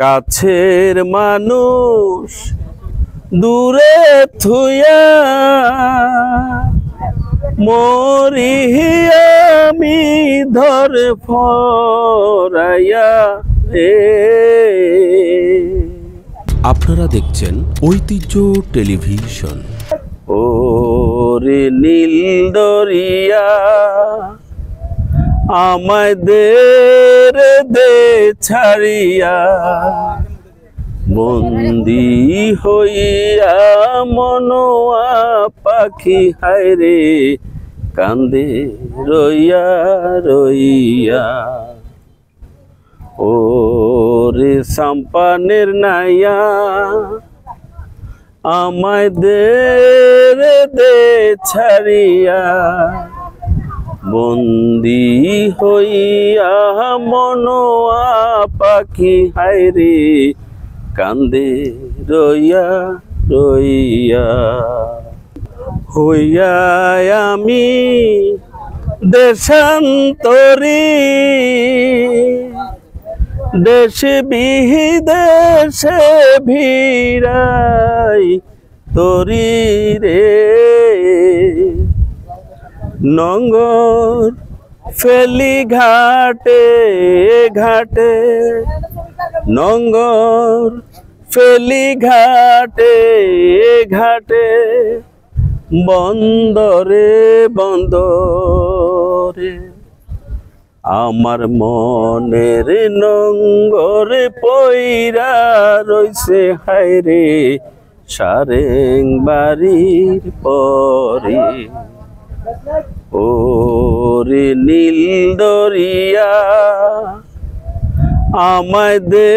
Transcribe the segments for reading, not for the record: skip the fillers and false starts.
কাছের মানুষ দূরে থুয়া মরি আমি ধরে ফরাইয়া রে। আপনারা দেখছেন ঐতিহ্য টেলিভিশন। ওরে নীল দরিয়া আমায় দে ছাড়িয়া বন্দি হইয়া মনোয়া পাখি হায়রে কান্দে রইয়া রইয়া। ওরে সাম্পানের নাইয়া আমায় দে ছাড়িয়া বন্দি হইয়া মনোয়া পাখি হায়রে কান্দে রইয়া রইয়া। হইয়া আমি দেশান্তরী দেশে বিদেশে ভিড়াই তরি রে। নঙ্গর ফেলি ঘাটে ঘাটে নঙ্গর ফেলি ঘাটে ঘাটে বন্দরে বন্দরে আমার মনের নঙ্গরে পইরা রইছে হায়রে সারেং বাড়ির পরে। ওরে নীল দরিয়া আমায় দে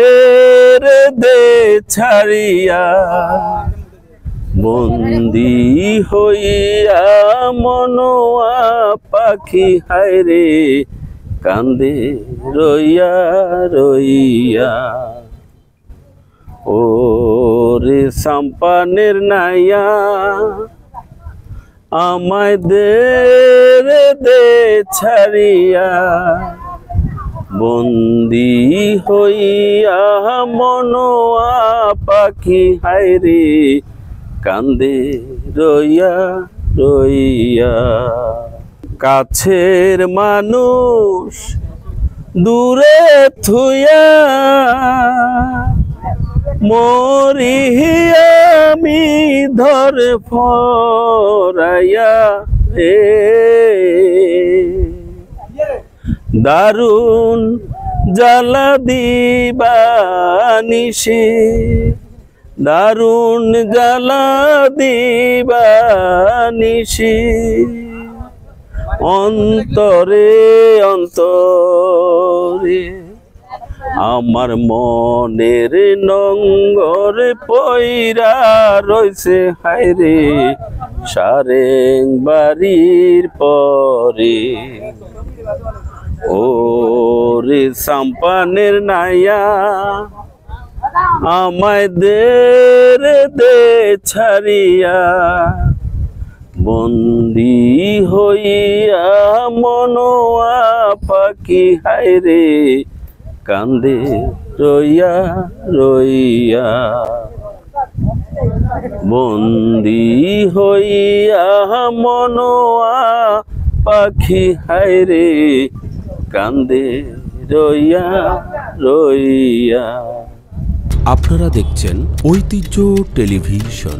ছাড়িয়া বন্দি হইয়া মনোয়া পাখি হায়রে কান্দে রইয়া রইয়া। ওরে সাম্পানের নাইয়া আমায় দে ছাড়িয়া বন্দি হইয়া মনোয়া পাখি হায়রে কান্দে রইয়া রইয়া। কাছের মানুষ দূরে থুয়া মরি আমি ধরে ফরাইয়া রে। দারুণ জ্বালা দিবা নিশি দারুণ জ্বালা দিবা নিশি অন্তরে অন্তরে আমার মনের নঙ্গরে পইরা রইছে হায়রে সারেং বাড়ির পরে। ওরে সাম্পানের নাইয়া আমায় দে ছাড়িয়া বন্দি হইয়া মনোয়া পাখি হায়রে কান্দে রইয়া রইয়া। বন্দি হইয়া মনোয়া পাখি হায়রে কান্দে রইয়া রইয়া। আপনারা দেখছেন ঐতিহ্য টেলিভিশন।